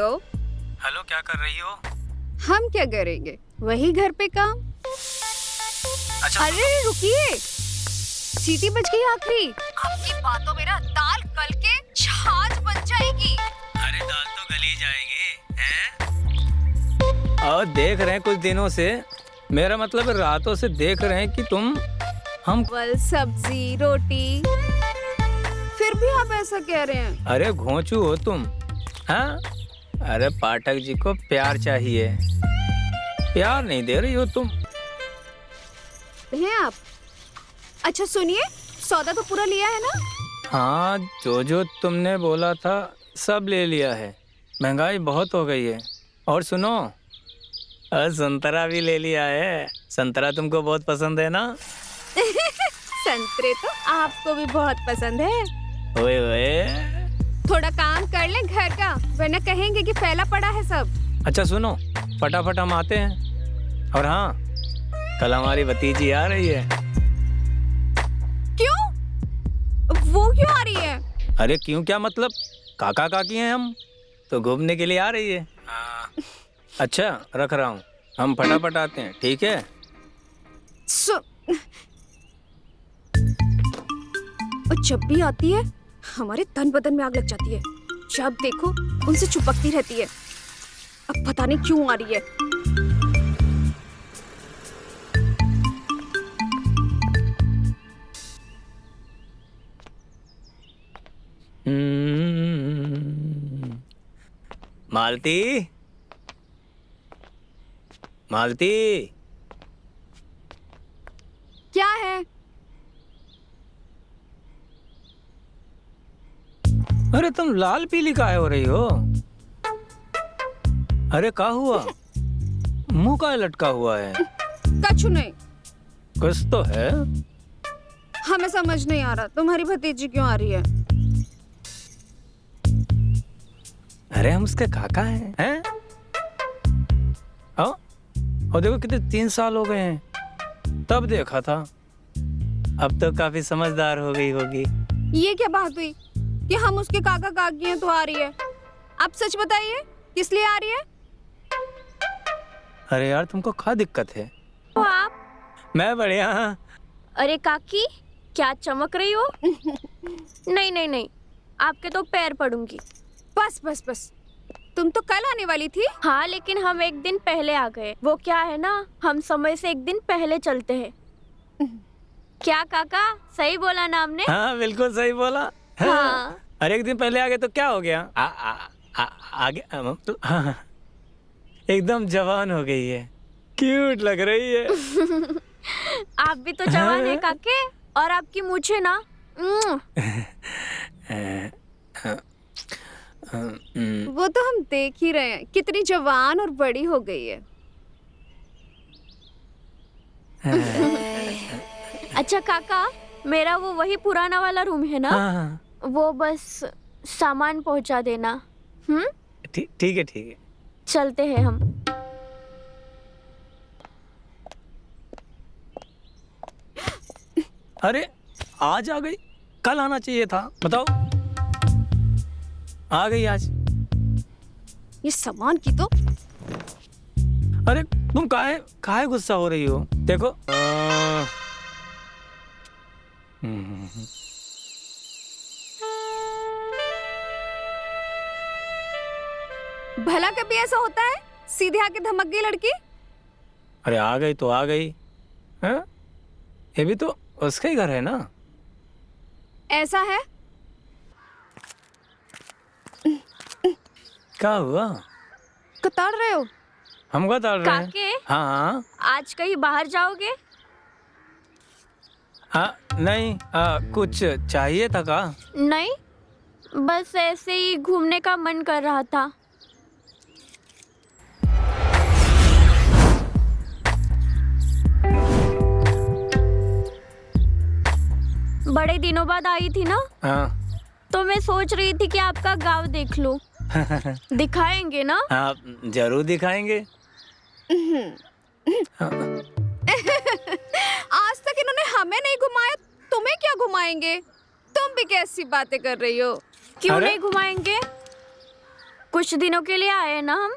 Hello. Hello, क्या कर रही हो? हम क्या करेंगे, वही घर पे काम। अच्छा अरे रुकिए, सीटी बज गई आखिरी। आपकी बातों में ना दाल गल के छाछ बन जाएगी। अरे दाल तो गली जाएगी हैं? और देख रहे हैं कुछ दिनों से, मेरा मतलब रातों से देख रहे हैं कि तुम हम चावल सब्जी रोटी, फिर भी आप ऐसा कह रहे हैं। अरे घोंचू हो तुम। हाँ, अरे पाठक जी को प्यार चाहिए, प्यार नहीं दे रही हो तुम। हैं आप? अच्छा सुनिए, सौदा तो पूरा लिया है ना? हाँ, जो जो तुमने बोला था सब ले लिया है। महंगाई बहुत हो गई है। और सुनो, संतरा भी ले लिया है। संतरा तुमको बहुत पसंद है ना? संतरे तो आपको भी बहुत पसंद है। ओए ओए। थोड़ा काम कर ले घर का, वरना कहेंगे कि फैला पड़ा है सब। अच्छा सुनो, फटाफट हम आते हैं। और हाँ, कल हमारी भतीजी आ रही है। क्यों? वो क्यों आ रही है? अरे क्यों क्या मतलब, काका काकी हैं हम, तो घूमने के लिए आ रही है। अच्छा रख रहा हूँ, हम फटाफट आते हैं, ठीक है? और जब भी आती है हमारे तन बदन में आग लग जाती है। जब देखो उनसे चिपकती रहती है। अब पता नहीं क्यों आ रही है। मालती, मालती। क्या है? अरे तुम लाल पीली काहे हो रही हो? अरे क्या हुआ, मुंह का लटका हुआ है? कछु नहीं। कुछ तो है। हमें समझ नहीं आ रहा तुम्हारी भतीजी क्यों आ रही है। अरे हम उसके काका हैं? और देखो कितने 3 साल हो गए हैं, तब देखा था। अब तो काफी समझदार हो गई होगी। ये क्या बात हुई कि हम उसके काका काकी हैं तो आ रही है? आप सच बताइए, किस लिए आ रही है? अरे यार, तुमको क्या दिक्कत है? तो आप? मैं बढ़िया। अरे काकी, क्या चमक रही हो? नहीं नहीं नहीं, आपके तो पैर पड़ूंगी। बस बस बस, तुम तो कल आने वाली थी। हाँ, लेकिन हम एक दिन पहले आ गए। वो क्या है ना, हम समय से एक दिन पहले चलते हैं। क्या काका, सही बोला ना हमने? हाँ बिल्कुल सही बोला। हाँ। अरे एक दिन पहले आ गए तो क्या हो गया? आगे तो हाँ, एकदम जवान हो गई है, क्यूट लग रही है। आप भी तो जवान है काके, और आपकी मूछें ना। वो तो हम देख ही रहे हैं, कितनी जवान और बड़ी हो गई है। अच्छा काका, मेरा वो वही पुराना वाला रूम है ना? हाँ, वो बस सामान पहुंचा देना। ठीक है ठीक है। चलते हैं हम। अरे आज आ गई, कल आना चाहिए था, बताओ। आ गई आज। ये सामान की तो। अरे तुम काहे गुस्सा हो रही हो? देखो भला कभी ऐसा होता है, सीधे आके धमक गई लड़की। अरे आ गई तो आ गई है? ये भी तो उसका ही घर है ना। ऐसा है? क्या हुआ? कताड़ रहे हो? हम कताड़ रहे हैं। काके, हाँ आज कहीं बाहर जाओगे? हाँ, नहीं कुछ चाहिए था का? नहीं, बस ऐसे ही घूमने का मन कर रहा था। बड़े दिनों बाद आई थी ना, हाँ तो मैं सोच रही थी कि आपका गांव देख लूं। दिखाएंगे ना? हाँ जरूर दिखाएंगे। आज तक इन्होंने हमें नहीं घुमाया, तुम्हें क्या घुमाएंगे? तुम भी कैसी बातें कर रही हो? क्यों अरे? नहीं घुमाएंगे? कुछ दिनों के लिए आए हैं ना हम,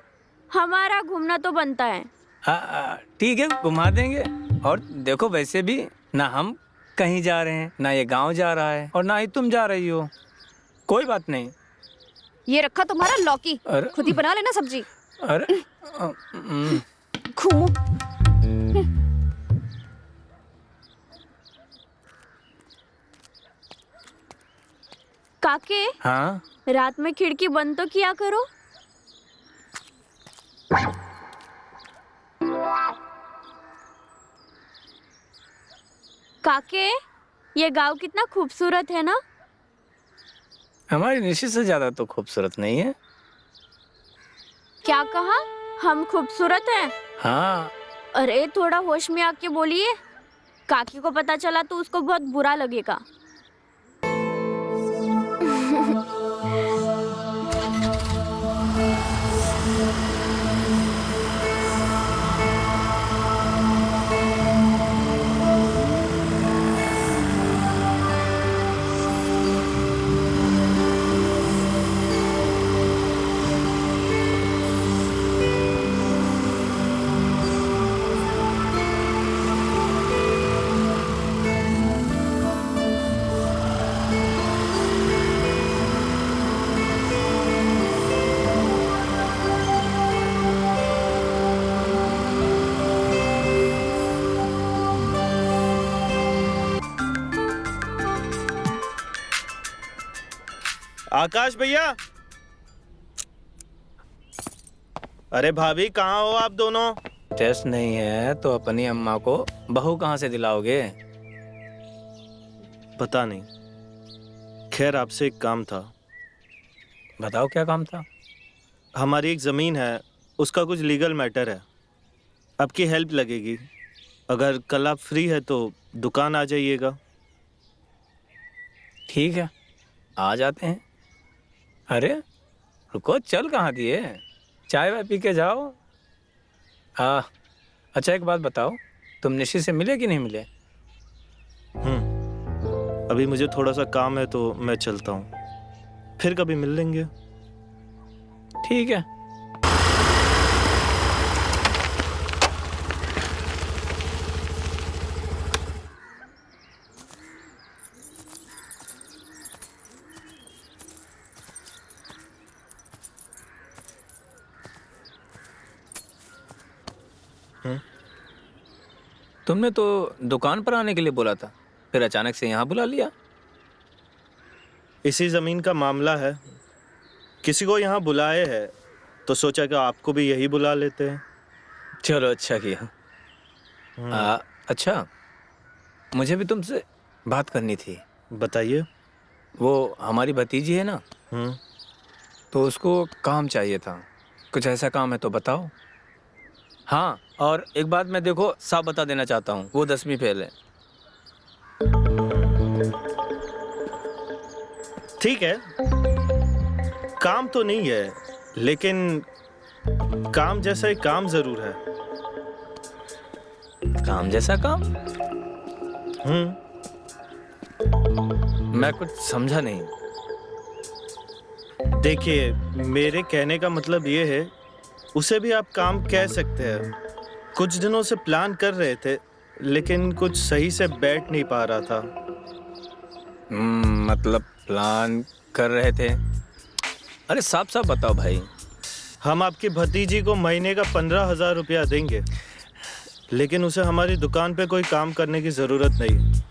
हमारा घूमना तो बनता है। हाँ ठीक है, घुमा देंगे। और देखो वैसे भी ना हम कहीं जा रहे हैं, ना ये गांव जा रहा है और ना ही तुम जा रही हो। कोई बात नहीं। ये रखा तुम्हारा लौकी, अरे खुद ही बना लेना सब्जी। अरे घूमो। काके, हाँ रात में खिड़की बंद तो किया करो। काके, ये गांव कितना खूबसूरत है ना। हमारी निशी से ज्यादा तो खूबसूरत नहीं है। क्या कहा? हम खूबसूरत हैं? हाँ अरे थोड़ा होश में आके बोलिए, काकी को पता चला तो उसको बहुत बुरा लगेगा। आकाश भैया, अरे भाभी कहाँ हो आप दोनों? टेस्ट नहीं है तो अपनी अम्मा को बहू कहाँ से दिलाओगे? पता नहीं, खैर आपसे एक काम था। बताओ क्या काम था? हमारी एक ज़मीन है, उसका कुछ लीगल मैटर है, आपकी हेल्प लगेगी। अगर कल आप फ्री है तो दुकान आ जाइएगा। ठीक है, आ जाते हैं। अरे रुको, चल कहाँ दिए? चाय वाय पी के जाओ। अच्छा एक बात बताओ, तुम निशी से मिले कि नहीं मिले? अभी मुझे थोड़ा सा काम है तो मैं चलता हूँ, फिर कभी मिल लेंगे। ठीक है। तुमने तो दुकान पर आने के लिए बोला था, फिर अचानक से यहाँ बुला लिया। इसी ज़मीन का मामला है, किसी को यहाँ बुलाए है तो सोचा कि आपको भी यही बुला लेते हैं। चलो अच्छा किया। अच्छा, मुझे भी तुमसे बात करनी थी। बताइए। वो हमारी भतीजी है ना, तो उसको काम चाहिए था। कुछ ऐसा काम है तो बताओ। हाँ, और एक बात मैं देखो साफ बता देना चाहता हूँ, वो 10वीं फेल है। ठीक है, काम तो नहीं है लेकिन काम जैसा एक काम जरूर है। काम जैसा काम? मैं कुछ समझा नहीं। देखिए, मेरे कहने का मतलब ये है, उसे भी आप काम कह सकते हैं। कुछ दिनों से प्लान कर रहे थे लेकिन कुछ सही से बैठ नहीं पा रहा था। मतलब प्लान कर रहे थे? अरे साफ साफ बताओ भाई। हम आपकी भतीजी को महीने का 15,000 रुपया देंगे, लेकिन उसे हमारी दुकान पे कोई काम करने की ज़रूरत नहीं।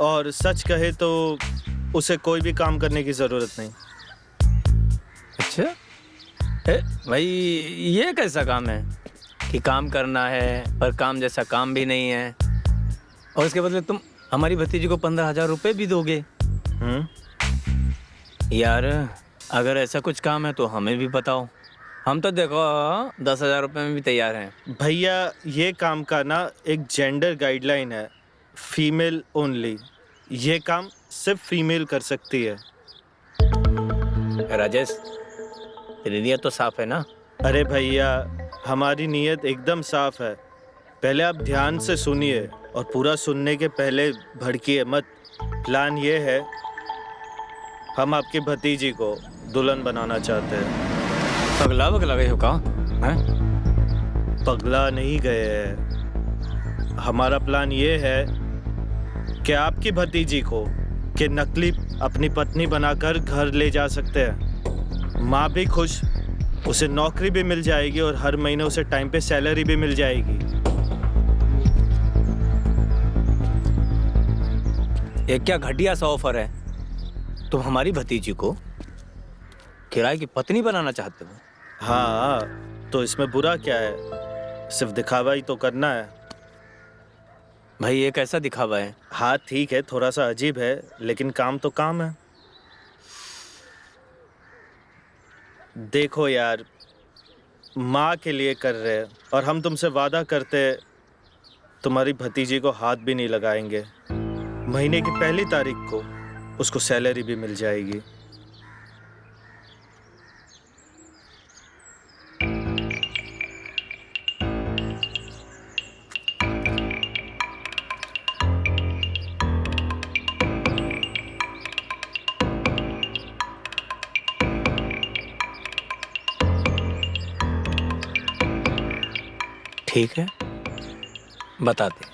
और सच कहे तो उसे कोई भी काम करने की ज़रूरत नहीं। अच्छा भाई, ये कैसा काम है कि काम करना है पर काम जैसा काम भी नहीं है, और उसके बदले तुम हमारी भतीजी को 15,000 रुपये भी दोगे? यार अगर ऐसा कुछ काम है तो हमें भी बताओ, हम तो देखो 10,000 रुपये में भी तैयार हैं। भैया, ये काम का ना एक जेंडर गाइडलाइन है, फीमेल ओनली। ये काम सिर्फ फीमेल कर सकती है। राजेश, तेरी नीयत तो साफ है ना? अरे भैया, हमारी नीयत एकदम साफ है। पहले आप ध्यान से सुनिए और पूरा सुनने के पहले भड़किए मत। प्लान ये है, हम आपकी भतीजी को दुल्हन बनाना चाहते हैं। पगला बगला गए हो का हैं? पगला नहीं गए हैं। हमारा प्लान ये है कि आपकी भतीजी को कि नकली अपनी पत्नी बनाकर घर ले जा सकते हैं। माँ भी खुश, उसे नौकरी भी मिल जाएगी और हर महीने उसे टाइम पे सैलरी भी मिल जाएगी। ये क्या घटिया सा ऑफर है। तुम हमारी भतीजी को किराए की पत्नी बनाना चाहते हो? हाँ, तो इसमें बुरा क्या है? सिर्फ दिखावा ही तो करना है। भाई ये कैसा दिखावा है? हाँ ठीक है, थोड़ा सा अजीब है, लेकिन काम तो काम है। देखो यार, माँ के लिए कर रहे हैं और हम तुमसे वादा करते तुम्हारी भतीजी को हाथ भी नहीं लगाएंगे। महीने की पहली तारीख को उसको सैलरी भी मिल जाएगी। ठीक है, बताते।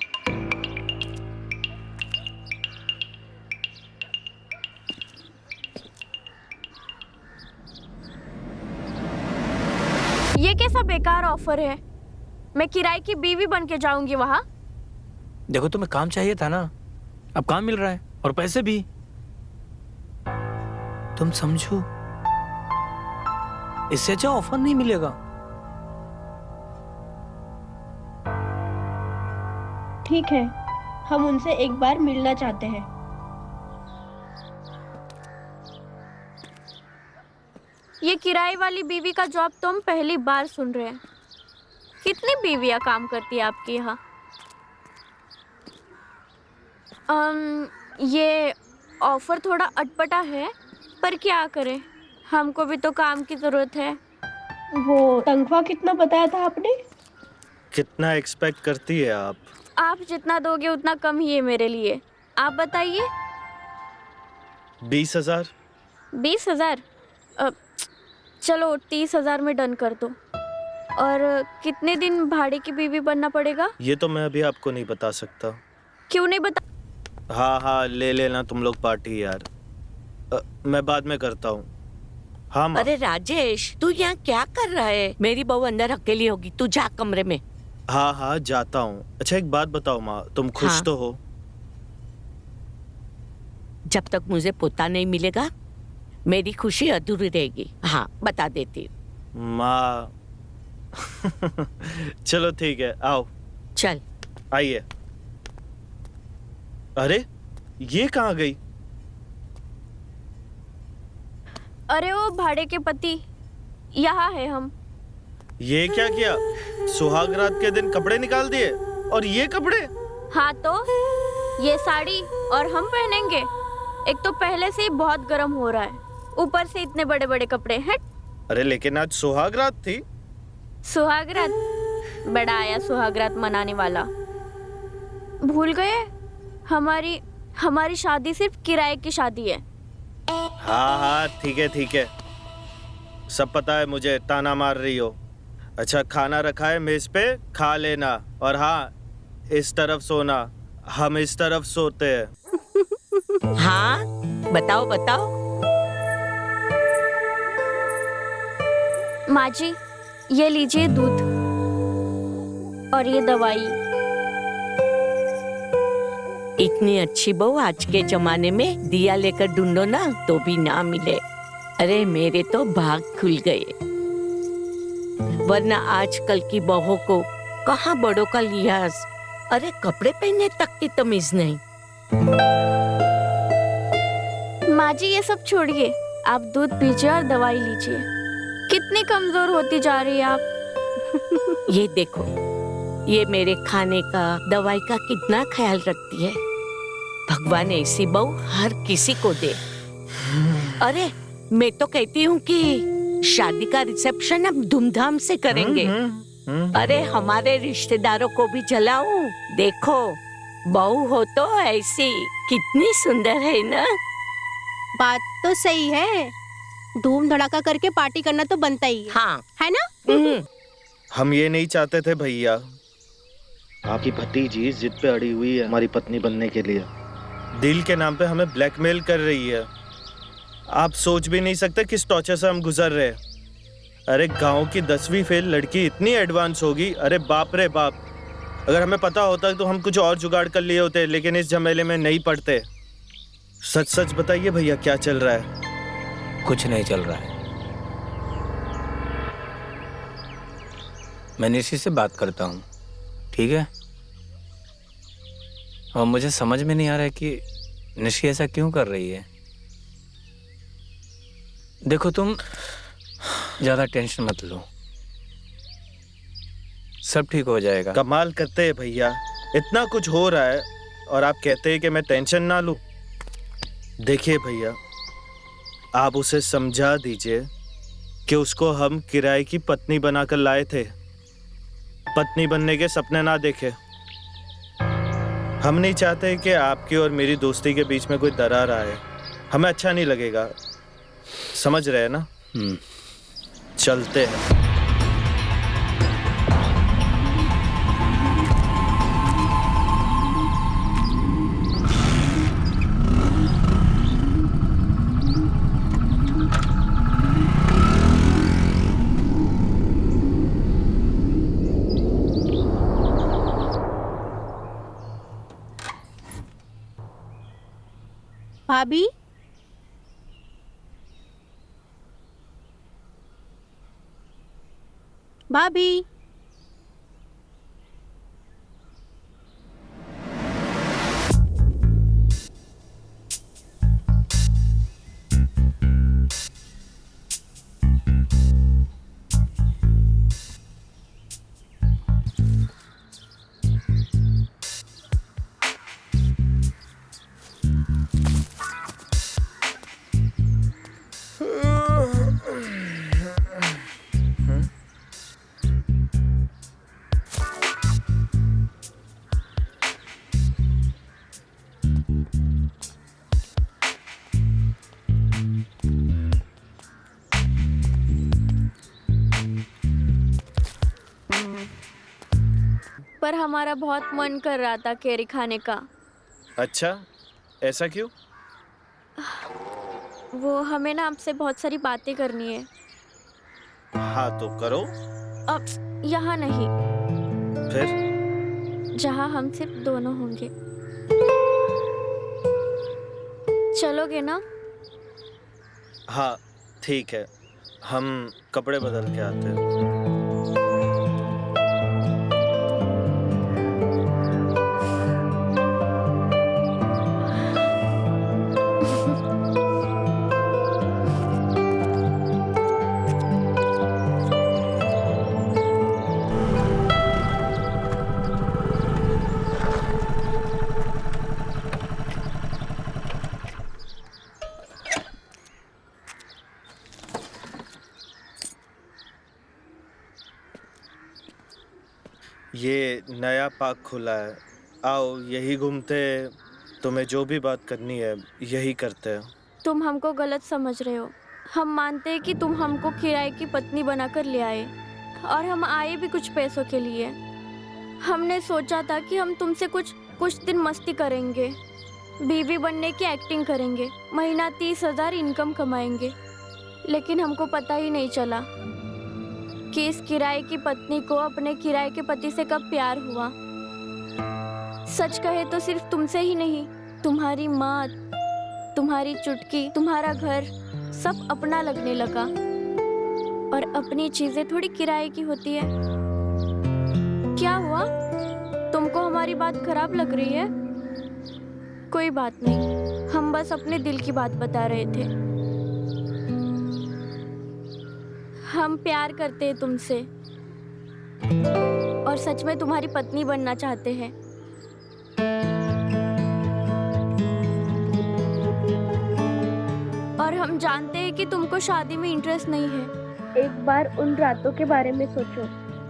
ये कैसा बेकार ऑफर है? मैं किराए की बीवी बन के जाऊंगी वहां। देखो तुम्हें काम चाहिए था ना, अब काम मिल रहा है और पैसे भी। तुम समझो, इससे अच्छा ऑफर नहीं मिलेगा। ठीक है, हम उनसे एक बार मिलना चाहते हैं। ये किराए वाली बीवी का जॉब तो हम पहली बार सुन रहे हैं। कितनी बीवियां काम करती है आपके यहाँ? ये ऑफर थोड़ा अटपटा है, पर क्या करें, हमको भी तो काम की जरूरत है। वो तनख्वाह कितना बताया था आपने? कितना एक्सपेक्ट करती है आप? आप जितना दोगे उतना कम ही है मेरे लिए। आप बताइए। 20,000। 20,000? चलो 30,000 में डन कर दो। और कितने दिन भाड़े की बीवी बनना पड़ेगा? ये तो मैं अभी आपको नहीं बता सकता। क्यों नहीं बता? हाँ हाँ, ले लेना तुम लोग पार्टी यार। मैं बाद में करता हूँ। हाँ माँ। अरे राजेश, तू यहाँ क्या कर रहा है? मेरी बहू अंदर अकेली होगी, तू जा कमरे में। हाँ हाँ, जाता हूँ। अच्छा एक बात बताओ माँ, तुम खुश हाँ। तो हो? जब तक मुझे पोता नहीं मिलेगा मेरी खुशी अधूरी रहेगी। हाँ, बता देती हूँ। माँ चलो ठीक है, आओ। चल। आइए। अरे ये कहाँ गई? अरे वो भाड़े के पति, यहाँ है हम। ये क्या किया? सुहाग रात के दिन कपड़े निकाल दिए, और ये कपड़े? हाँ तो ये साड़ी और हम पहनेंगे। एक तो पहले से ही बहुत गर्म हो रहा है, ऊपर से इतने बड़े बड़े कपड़े हैं। अरे लेकिन आज सुहाग रात थी। सुहाग रात? बड़ा आया सुहाग रात मनाने वाला। भूल गए, हमारी शादी सिर्फ किराए की शादी है। हाँ हाँ ठीक है ठीक है, सब पता है मुझे, ताना मार रही हो। अच्छा खाना रखा है मेज पे, खा लेना। और हाँ, इस तरफ सोना, हम इस तरफ सोते हैं। हाँ बताओ बताओ। माँ जी, ये लीजिए दूध और ये दवाई। इतनी अच्छी बहू आज के जमाने में दिया लेकर ढूंढो ना तो भी ना मिले। अरे मेरे तो भाग खुल गए, वरना आजकल की बहू को कहाँ बड़ों का लिहाज, अरे कपड़े पहनने तक की तमीज नहीं। माँ जी ये सब छोड़िए, आप दूध पीजिए और दवाई लीजिए। कितनी कमजोर होती जा रही है आप। ये देखो, ये मेरे खाने का, दवाई का कितना ख्याल रखती है। भगवान ऐसी बहू हर किसी को दे। अरे मैं तो कहती हूँ कि शादी का रिसेप्शन अब धूमधाम से करेंगे। अरे हमारे रिश्तेदारों को भी जलाओ। देखो बहू हो तो ऐसी, कितनी सुंदर है ना। बात तो सही है, धूम धड़ाका करके पार्टी करना तो बनता ही हाँ। है ना? हम ये नहीं चाहते थे भैया। आपकी भतीजी जिद पे अड़ी हुई है हमारी पत्नी बनने के लिए। दिल के नाम पे हमें ब्लैकमेल कर रही है। आप सोच भी नहीं सकते किस टॉर्चर से हम गुजर रहे हैं। अरे गांव की 10वीं फेल लड़की इतनी एडवांस होगी, अरे बाप रे बाप। अगर हमें पता होता तो हम कुछ और जुगाड़ कर लिए होते, लेकिन इस झमेले में नहीं पड़ते। सच सच बताइए भैया, क्या चल रहा है? कुछ नहीं चल रहा है। मैं निशी से बात करता हूँ, ठीक है? और मुझे समझ में नहीं आ रहा है कि निशी ऐसा क्यों कर रही है। देखो, तुम ज्यादा टेंशन मत लो, सब ठीक हो जाएगा। कमाल करते हैं भैया, इतना कुछ हो रहा है और आप कहते हैं कि मैं टेंशन ना लूं। देखिए भैया, आप उसे समझा दीजिए कि उसको हम किराए की पत्नी बनाकर लाए थे। पत्नी बनने के सपने ना देखे। हम नहीं चाहते कि आपकी और मेरी दोस्ती के बीच में कोई दरार आए। हमें अच्छा नहीं लगेगा, समझ रहे हैं ना? चलते हैं। भाभी, भाभी, पर हमारा बहुत मन कर रहा था कैरी खाने का। अच्छा, ऐसा क्यों? वो हमें ना आपसे बहुत सारी बातें करनी है। हाँ तो करो। अब यहाँ नहीं, फिर? जहाँ हम सिर्फ दोनों होंगे। चलोगे ना? हाँ ठीक है, हम कपड़े बदल के आते हैं। ये नया पार्क खुला है, आओ यही घूमते। तुम्हें जो भी बात करनी है यही करते हैं। तुम हमको गलत समझ रहे हो। हम मानते हैं कि तुम हमको किराए की पत्नी बनाकर ले आए, और हम आए भी कुछ पैसों के लिए। हमने सोचा था कि हम तुमसे कुछ दिन मस्ती करेंगे, बीवी बनने की एक्टिंग करेंगे, महीना 30,000 इनकम कमाएंगे। लेकिन हमको पता ही नहीं चला कि इस किराए की पत्नी को अपने किराए के पति से कब प्यार हुआ। सच कहे तो सिर्फ तुमसे ही नहीं, तुम्हारी माँ, तुम्हारी चुटकी, तुम्हारा घर सब अपना लगने लगा। और अपनी चीजें थोड़ी किराए की होती है। क्या हुआ? तुमको हमारी बात खराब लग रही है? कोई बात नहीं, हम बस अपने दिल की बात बता रहे थे। हम प्यार करते हैं तुमसे और सच में तुम्हारी पत्नी बनना चाहते हैं। और हम जानते हैं कि तुमको शादी में इंटरेस्ट नहीं है। एक बार उन रातों के बारे में सोचो,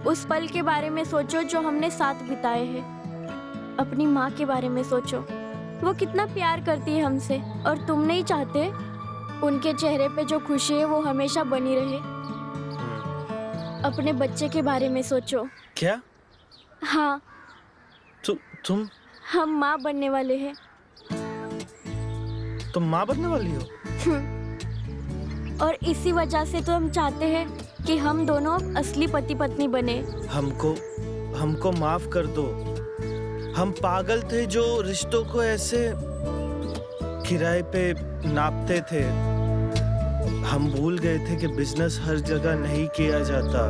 उस पल के बारे में सोचो जो हमने साथ बिताए हैं। अपनी माँ के बारे में सोचो, वो कितना प्यार करती है हमसे, और तुम नहीं चाहते उनके चेहरे पे जो खुशी है वो हमेशा बनी रहे। अपने बच्चे के बारे में सोचो। क्या? हाँ, तुम हम माँ बनने वाले हैं। तुम माँ बनने वाली हो? और इसी वजह से तो हम चाहते हैं कि हम दोनों असली पति पत्नी बने। हमको माफ कर दो। हम पागल थे जो रिश्तों को ऐसे किराए पे नापते थे। हम भूल गए थे कि बिजनेस हर जगह नहीं किया जाता।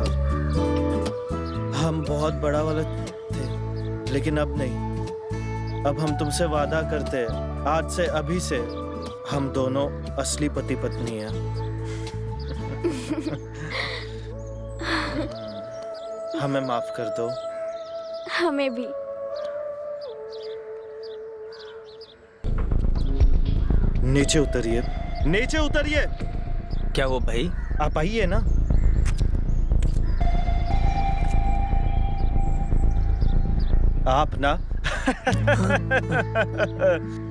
हम बहुत बड़ा वाला थे, लेकिन अब नहीं। अब हम तुमसे वादा करते हैं, आज से अभी से हम दोनों असली पति पत्नी हैं। हमें माफ कर दो। हमें भी। नीचे उतरिए, नीचे उतरिए। क्या वो भाई? आप आइए ना। आप ना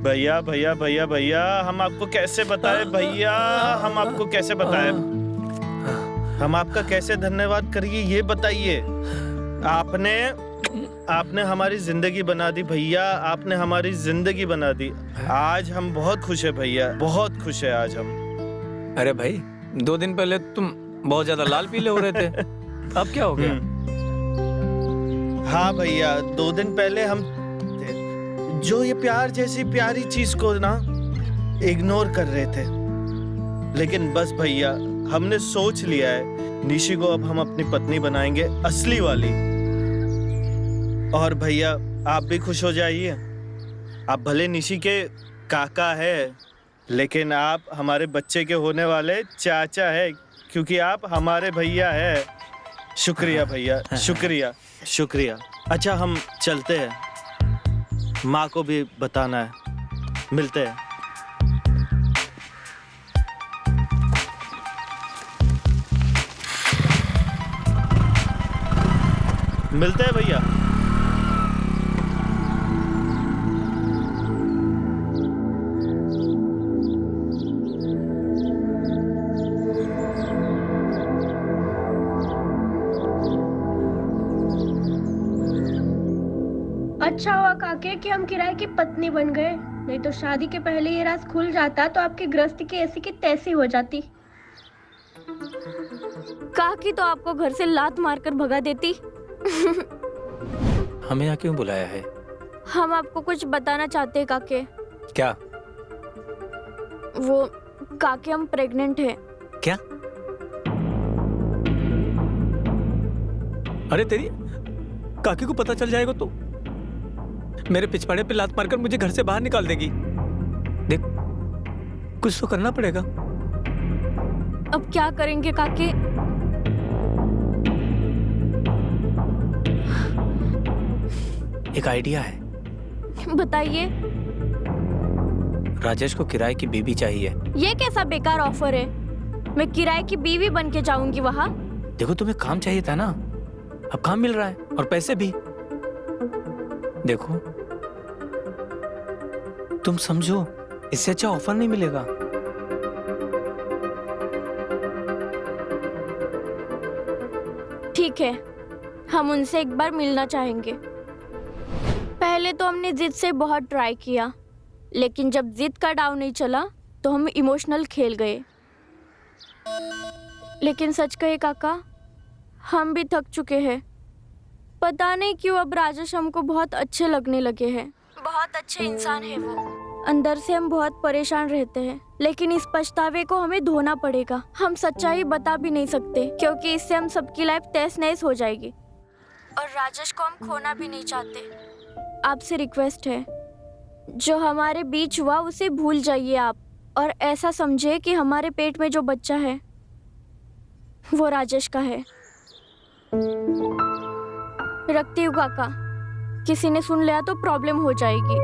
भैया भैया भैया भैया, हम आपको कैसे बताएं भैया, हम आपको कैसे बताएं? हम आपका कैसे धन्यवाद करिए ये बताइए। आपने हमारी जिंदगी बना दी भैया, आपने हमारी जिंदगी बना दी। आज हम बहुत खुश है भैया, बहुत खुश है आज हम। अरे भाई, 2 दिन पहले तुम बहुत ज्यादा लाल पीले हो रहे थे, अब क्या हो गया? हाँ भैया, 2 दिन पहले हम जो ये प्यार जैसी प्यारी चीज को ना इग्नोर कर रहे थे, लेकिन बस भैया हमने सोच लिया है निशी को अब हम अपनी पत्नी बनाएंगे, असली वाली। और भैया आप भी खुश हो जाइए। आप भले निशी के काका है, लेकिन आप हमारे बच्चे के होने वाले चाचा है, क्योंकि आप हमारे भैया है। शुक्रिया भैया, शुक्रिया शुक्रिया। अच्छा हम चलते हैं, माँ को भी बताना है। मिलते हैं। मिलते हैं भैया। अच्छा हुआ काके कि हम किराए की पत्नी बन गए, नहीं तो शादी के पहले ये राज खुल जाता तो आपकी गृहस्थी की ऐसी की तैसी हो जाती। काकी तो आपको घर से लात मारकर भगा देती। हमें यहाँ क्यों बुलाया है? हम आपको कुछ बताना चाहते हैं काके। क्या? वो काके, हम प्रेग्नेंट हैं। क्या? अरे तेरी काकी को पता चल जाएगा तो मेरे पिछवाड़े पे लात मारकर मुझे घर से बाहर निकाल देगी। देख, कुछ तो करना पड़ेगा। अब क्या करेंगे काके? एक आइडिया है। बताइए। राजेश को किराए की बीवी चाहिए। ये कैसा बेकार ऑफर है? मैं किराए की बीवी बन के जाऊंगी वहाँ? देखो, तुम्हें काम चाहिए था ना, अब काम मिल रहा है और पैसे भी। देखो तुम समझो, इससे अच्छा ऑफर नहीं मिलेगा। ठीक है, हम उनसे एक बार मिलना चाहेंगे। पहले तो हमने जिद से बहुत ट्राई किया, लेकिन जब जिद का दांव नहीं चला तो हम इमोशनल खेल गए। लेकिन सच कहे काका, हम भी थक चुके हैं। पता नहीं क्यों अब राजेश हमको बहुत अच्छे लगने लगे हैं। बहुत अच्छे इंसान है वो। अंदर से हम बहुत परेशान रहते हैं, लेकिन इस पछतावे को हमें धोना पड़ेगा। हम सच्चाई बता भी नहीं सकते, क्योंकि इससे हम सबकी लाइफ तहस नहस हो जाएगी। और राजेश को हम खोना भी नहीं चाहते। आपसे रिक्वेस्ट है, जो हमारे बीच हुआ उसे भूल जाइए आप, और ऐसा समझिए कि हमारे पेट में जो बच्चा है वो राजेश का है। रखती हूँ काका, किसी ने सुन लिया तो प्रॉब्लम हो जाएगी।